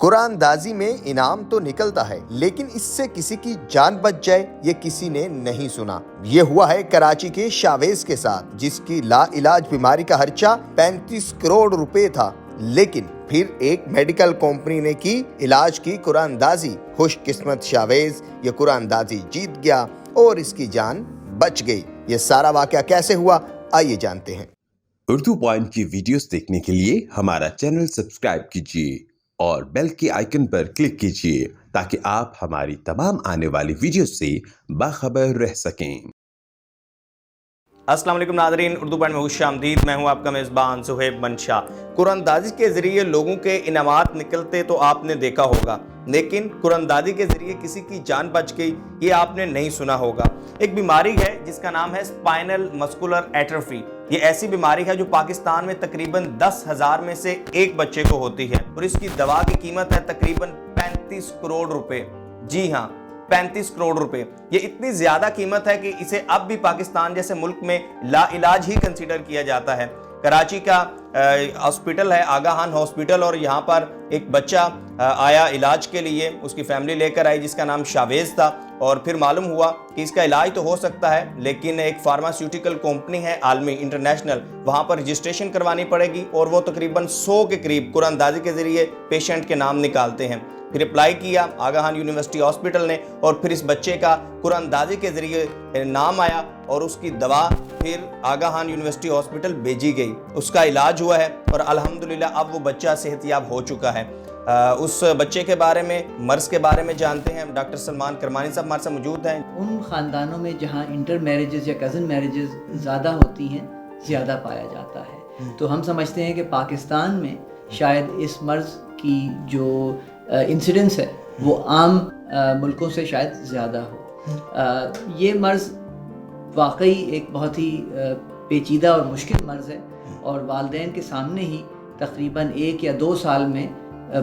قرآن اندازی میں انعام تو نکلتا ہے لیکن اس سے کسی کی جان بچ جائے یہ کسی نے نہیں سنا۔ یہ ہوا ہے کراچی کے شاویز کے ساتھ، جس کی لا علاج بیماری کا خرچہ 35 کروڑ روپے تھا، لیکن پھر ایک میڈیکل کمپنی نے کی علاج کی قرآن اندازی۔ خوش قسمت شاویز یہ قرآن اندازی جیت گیا اور اس کی جان بچ گئی۔ یہ سارا واقعہ کیسے ہوا، آئیے جانتے ہیں۔ اردو پوائنٹ کی ویڈیوز دیکھنے کے لیے ہمارا چینل سبسکرائب کیجیے اور بیل کے آئیکن پر کلک کیجیے تاکہ آپ ہماری تمام آنے والی ویڈیوز سے باخبر رہ سکیں۔ السلام علیکم ناظرین، اردو پوائنٹ میں خوش آمدید۔ میں ہوں آپ کا میزبان صہیب منشا۔ قرآن اندازی کے ذریعے لوگوں کے انعامات نکلتے تو آپ نے دیکھا ہوگا، لیکن قرآن اندازی کے ذریعے کسی کی جان بچ گئی یہ آپ نے نہیں سنا ہوگا۔ ایک بیماری ہے جس کا نام ہے اسپائنل مسکولر ایٹروفی۔ یہ ایسی بیماری ہے جو پاکستان میں تقریباً 10,000 میں سے ایک بچے کو ہوتی ہے اور اس کی دوا کی قیمت ہے تقریباً 35 کروڑ روپے۔ جی ہاں، 35 کروڑ روپے۔ یہ اتنی زیادہ قیمت ہے کہ اسے اب بھی پاکستان جیسے ملک میں لا علاج ہی کنسیڈر کیا جاتا ہے۔ کراچی کا ہاسپٹل ہے آگاہان ہاسپٹل، اور یہاں پر ایک بچہ آیا علاج کے لیے، اس کی فیملی لے کر آئی جس کا نام شاویز تھا، اور پھر معلوم ہوا کہ اس کا علاج تو ہو سکتا ہے لیکن ایک فارماسیوٹیکل کمپنی ہے عالمی انٹرنیشنل، وہاں پر رجسٹریشن کروانی پڑے گی اور وہ تقریباً 100 کے قریب قرآن اندازی کے ذریعے پیشنٹ کے نام نکالتے ہیں۔ پھر اپلائی کیا آگاہان یونیورسٹی ہاسپٹل نے، اور پھر اس بچے کا قرآن اندازی کے ذریعے نام آیا اور اس کی دوا پھر آگاہان یونیورسٹی ہاسپٹل بھیجی گئی، اس کا علاج ہوا ہے اور الحمدللہ اب وہ بچہ صحت یاب ہو چکا ہے۔ اس بچے کے بارے میں، مرض کے بارے میں جانتے ہیں۔ ڈاکٹر سلمان کرمانی صاحب ہمارے ساتھ موجود ہیں۔ ان خاندانوں میں جہاں انٹر میرجز یا کزن میرجز زیادہ ہوتی ہیں، زیادہ پایا جاتا ہے، تو ہم سمجھتے ہیں کہ پاکستان میں شاید اس مرض کی جو انسیڈنس ہے وہ عام ملکوں سے شاید زیادہ ہو۔ یہ مرض واقعی ایک بہت ہی پیچیدہ اور مشکل مرض ہے، اور والدین کے سامنے ہی تقریباً 1 یا 2 سال میں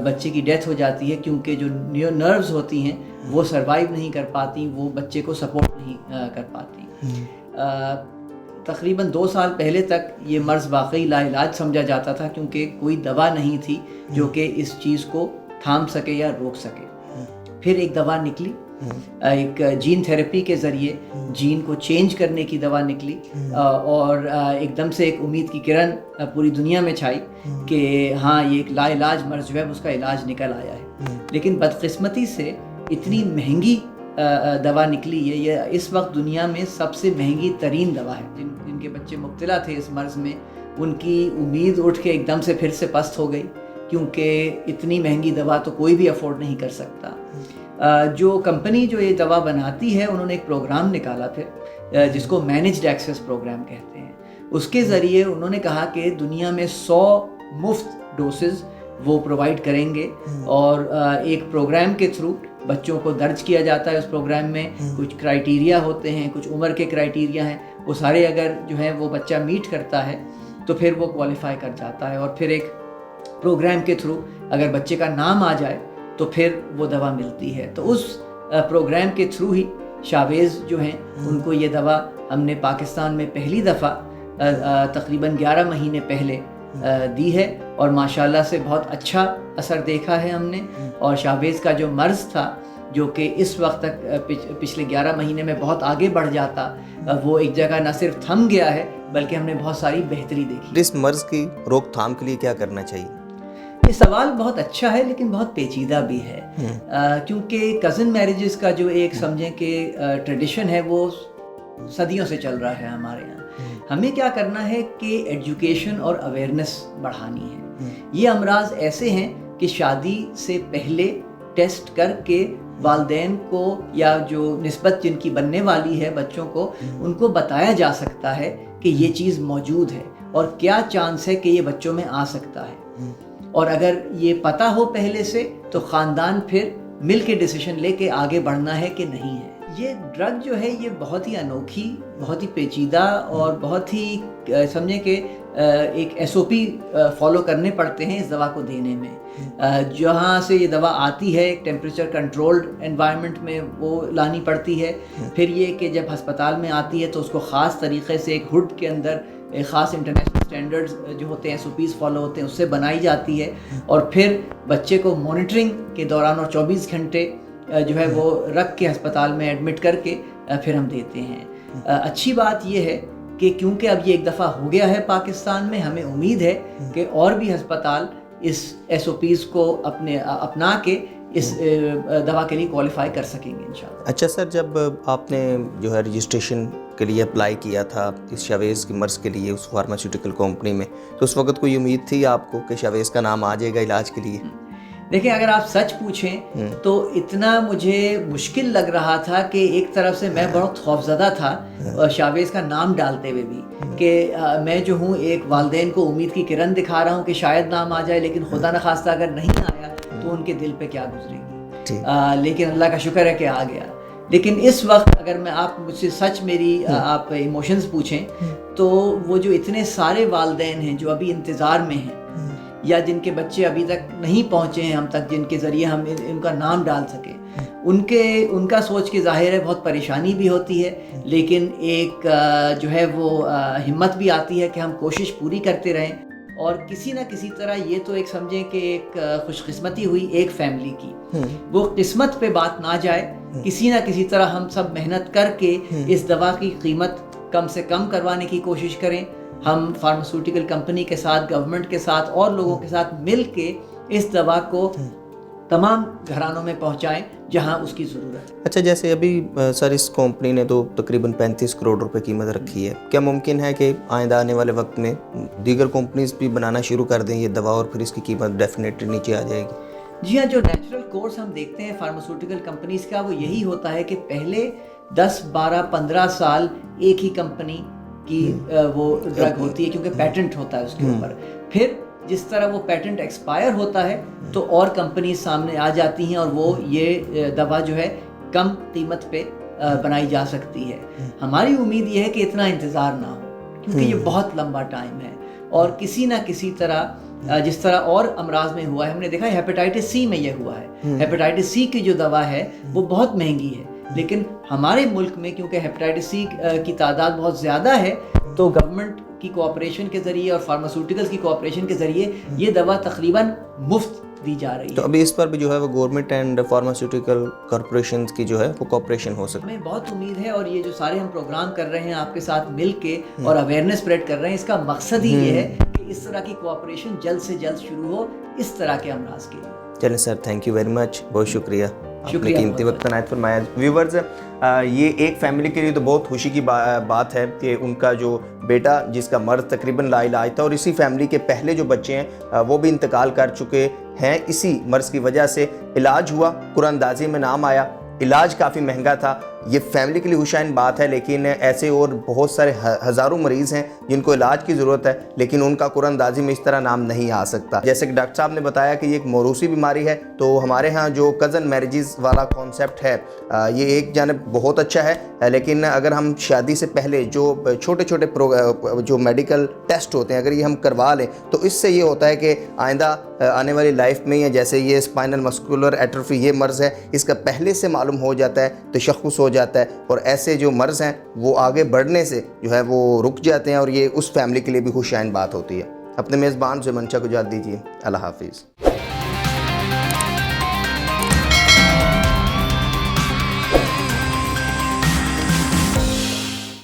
بچے کی ڈیتھ ہو جاتی ہے، کیونکہ جو نروز ہوتی ہیں وہ سروائیو نہیں کر پاتی، وہ بچے کو سپورٹ نہیں کر پاتی۔ تقریباً 2 سال پہلے تک یہ مرض واقعی لا علاج سمجھا جاتا تھا، کیونکہ کوئی دوا نہیں تھی جو کہ اس چیز کو تھام سکے یا روک سکے۔ پھر ایک دوا نکلی، ایک جین تھیراپی کے ذریعے جین کو چینج کرنے کی دوا نکلی، اور ایک دم سے ایک امید کی کرن پوری دنیا میں چھائی کہ ہاں یہ ایک لا علاج مرض جو ہے اس کا علاج نکل آیا ہے۔ لیکن بدقسمتی سے اتنی مہنگی دوا نکلی ہے، یہ اس وقت دنیا میں سب سے مہنگی ترین دوا ہے۔ جن کے بچے مبتلا تھے اس مرض میں، ان کی امید اٹھ کے ایک دم سے پھر سے پست ہو گئی، کیونکہ اتنی مہنگی دوا تو کوئی بھی افورڈ نہیں کر سکتا۔ جو کمپنی جو یہ دوا بناتی ہے انہوں نے ایک پروگرام نکالا پھر، جس کو مینجڈ ایکسیس پروگرام کہتے ہیں۔ اس کے ذریعے انہوں نے کہا کہ دنیا میں 100 مفت ڈوسز وہ پرووائڈ کریں گے، اور ایک پروگرام کے تھرو بچوں کو درج کیا جاتا ہے۔ اس پروگرام میں کچھ کرائیٹیریا ہوتے ہیں، کچھ عمر کے کرائیٹیریا ہیں، وہ سارے اگر جو ہے وہ بچہ میٹ کرتا ہے تو پھر وہ کوالیفائی کر جاتا ہے، اور پھر ایک پروگرام کے تھرو اگر بچے کا نام آ جائے تو پھر وہ دوا ملتی ہے۔ تو اس پروگرام کے تھرو ہی شاویز جو ہیں ان کو یہ دوا ہم نے پاکستان میں پہلی دفعہ تقریباً 11 مہینے پہلے دی ہے، اور ماشاءاللہ سے بہت اچھا اثر دیکھا ہے ہم نے۔ اور شاویز کا جو مرض تھا جو کہ اس وقت تک پچھلے 11 مہینے میں بہت آگے بڑھ جاتا، وہ ایک جگہ نہ صرف تھم گیا ہے بلکہ ہم نے بہت ساری بہتری دیکھی۔ اس مرض کی روک تھام کے لیے کیا کرنا چاہیے؟ یہ سوال بہت اچھا ہے لیکن بہت پیچیدہ بھی ہے، کیونکہ کزن میرجز کا جو ایک سمجھیں کہ ٹریڈیشن ہے وہ صدیوں سے چل رہا ہے ہمارے یہاں۔ ہمیں کیا کرنا ہے کہ ایجوکیشن اور اویئرنیس بڑھانی ہے۔ یہ امراض ایسے ہیں کہ شادی سے پہلے ٹیسٹ کر کے والدین کو یا جو نسبت جن کی بننے والی ہے بچوں کو، ان کو بتایا جا سکتا ہے کہ یہ چیز موجود ہے اور کیا چانس ہے کہ یہ بچوں میں آ سکتا ہے۔ اور اگر یہ پتہ ہو پہلے سے تو خاندان پھر مل کے ڈیسیشن لے کے آگے بڑھنا ہے کہ نہیں ہے۔ یہ ڈرگ جو ہے یہ بہت ہی انوکھی، بہت ہی پیچیدہ اور بہت ہی سمجھیں کہ ایک SOP فالو کرنے پڑتے ہیں اس دوا کو دینے میں۔ جہاں سے یہ دوا آتی ہے ایک ٹیمپریچر کنٹرولڈ انوائرمنٹ میں وہ لانی پڑتی ہے، پھر یہ کہ جب ہسپتال میں آتی ہے تو اس کو خاص طریقے سے ایک ہڈ کے اندر ایک خاص انٹرنیشنل اسٹینڈرڈز جو ہوتے ہیں SOPs فالو ہوتے ہیں اس سے بنائی جاتی ہے، اور پھر بچے کو مانیٹرنگ کے دوران اور 24 گھنٹے جو ہے وہ رکھ کے ہسپتال میں ایڈمٹ کر کے پھر ہم دیتے ہیں۔ اچھی بات یہ ہے کہ کیونکہ اب یہ ایک دفعہ ہو گیا ہے پاکستان میں، ہمیں امید ہے کہ اور بھی ہسپتال اس SOPs کو اپنا کے اس دوا کے لیے کوالیفائی کر سکیں گے انشاءاللہ۔ اچھا سر، جب آپ نے جو ہے رجسٹریشن کے لیے اپلائی کیا تھا اس شاویز کی مرض کے لیے اس فارماسیوٹیکل کمپنی میں، تو اس وقت کوئی امید تھی آپ کو کہ شاویز کا نام آ جائے گا علاج کے لیے؟ دیکھیں، اگر آپ سچ پوچھیں تو اتنا مجھے مشکل لگ رہا تھا کہ ایک طرف سے میں بہت خوفزدہ تھا شاویز کا نام ڈالتے ہوئے بھی، کہ میں جو ہوں ایک والدین کو امید کی کرن دکھا رہا ہوں کہ شاید نام آ جائے، لیکن خدا نخواستہ اگر نہیں آیا تو ان کے دل پہ کیا گزرے گی۔ لیکن اللہ کا شکر ہے کہ آ گیا۔ لیکن اس وقت اگر میں آپ مجھ سے سچ میری آپ ایموشنز پوچھیں تو وہ جو اتنے سارے والدین ہیں جو ابھی انتظار میں ہیں، یا جن کے بچے ابھی تک نہیں پہنچے ہیں ہم تک، جن کے ذریعے ہم ان کا نام ڈال سکیں، ان کا سوچ کے ظاہر ہے بہت پریشانی بھی ہوتی ہے، لیکن ایک جو ہے وہ ہمت بھی آتی ہے کہ ہم کوشش پوری کرتے رہیں، اور کسی نہ کسی طرح یہ تو ایک سمجھیں کہ ایک خوش قسمتی ہوئی ایک فیملی کی، وہ قسمت پہ بات نہ جائے، کسی نہ کسی طرح ہم سب محنت کر کے اس دوا کی قیمت کم سے کم کروانے کی کوشش کریں۔ ہم فارماسیوٹیکل کمپنی کے ساتھ، گورنمنٹ کے ساتھ اور لوگوں کے ساتھ مل کے اس دوا کو تمام گھرانوں میں پہنچائیں جہاں اس کی ضرورت ہے۔ اچھا، جیسے ابھی سر اس کمپنی نے تو تقریباً 35 کروڑ روپے قیمت رکھی ہے، کیا ممکن ہے کہ آئندہ آنے والے وقت میں دیگر کمپنیز بھی بنانا شروع کر دیں یہ دوا اور پھر اس کی قیمت ڈیفینیٹلی نیچے آ جائے گی؟ جی ہاں، جو نیچرل کورس ہم دیکھتے ہیں فارماسیوٹیکل کمپنیز کا وہ یہی ہوتا ہے کہ پہلے 10 12 15 سال ایک ہی کمپنی کی وہ ڈرگ ہوتی ہے، کیونکہ پیٹنٹ ہوتا ہے اس کے اوپر، پھر جس طرح وہ پیٹنٹ ایکسپائر ہوتا ہے تو اور کمپنیز سامنے آ جاتی ہیں اور وہ یہ دوا جو ہے کم قیمت پہ بنائی جا سکتی ہے۔ ہماری امید یہ ہے کہ اتنا انتظار نہ ہو، کیونکہ یہ بہت لمبا ٹائم ہے، اور کسی نہ کسی طرح جس طرح اور امراض میں ہوا ہے، ہم نے دیکھا ہے ہیپیٹائٹس سی میں یہ ہوا ہے، ہیپیٹائٹس سی کی جو دوا ہے وہ بہت مہنگی ہے، لیکن ہمارے ملک میں کیونکہ ہیپیٹائٹس سی کی تعداد بہت زیادہ ہے تو گورنمنٹ کی کوآپریشن کے ذریعے اور فارماسیوٹیکلز کی کوآپریشن کے ذریعے یہ دوا تقریباً مفت دی جا رہی ہے۔ تو ابھی اس پر بھی جو ہے وہ گورنمنٹ اینڈ فارماسیوٹیکل کارپوریشنز کی جو ہے وہ کوآپریشن ہو سکتی ہے؟ ہمیں بہت امید ہے، اور یہ جو سارے ہم پروگرام کر رہے ہیں آپ کے ساتھ مل کے اور اویئرنیس اسپریڈ کر رہے ہیں، اس کا مقصد ہی یہ ہے کہ اس طرح کی کوآپریشن جلد سے جلد شروع ہو اس طرح کے امراض کے لیے۔ چلیں سر، تھینک یو ویری مچ، بہت شکریہ، آپ نے قیمتی وقت عنایت فرمایا۔ ویورز، یہ ایک فیملی کے لیے تو بہت خوشی کی بات ہے کہ ان کا جو بیٹا جس کا مرض تقریباً لا علاج تھا، اور اسی فیملی کے پہلے جو بچے ہیں وہ بھی انتقال کر چکے ہیں، اسی مرض کی وجہ سے علاج ہوا، قرآن اندازی میں نام آیا، علاج کافی مہنگا تھا، یہ فیملی کے لیے خوشائن بات ہے، لیکن ایسے اور بہت سارے ہزاروں مریض ہیں جن کو علاج کی ضرورت ہے، لیکن ان کا قرآن اندازی میں اس طرح نام نہیں آ سکتا۔ جیسے کہ ڈاکٹر صاحب نے بتایا کہ یہ ایک موروثی بیماری ہے، تو ہمارے ہاں جو کزن میرجز والا کانسیپٹ ہے یہ ایک جانب بہت اچھا ہے، لیکن اگر ہم شادی سے پہلے جو چھوٹے چھوٹے جو میڈیکل ٹیسٹ ہوتے ہیں اگر یہ ہم کروا لیں تو اس سے یہ ہوتا ہے کہ آئندہ آنے والی لائف میں، یا جیسے یہ اسپائنل مسکولر ایٹروفی یہ مرض ہے، اس کا پہلے سے معلوم ہو جاتا ہے، تشخص ہو جاتا ہے، اور ایسے جو مرض ہیں وہ آگے بڑھنے سے جو ہے وہ رک جاتے ہیں، اور یہ اس فیملی کے لیے بھی خوشائن بات ہوتی ہے۔ اپنے میزبان سے منشا کو اجازت دیجیے، اللہ حافظ۔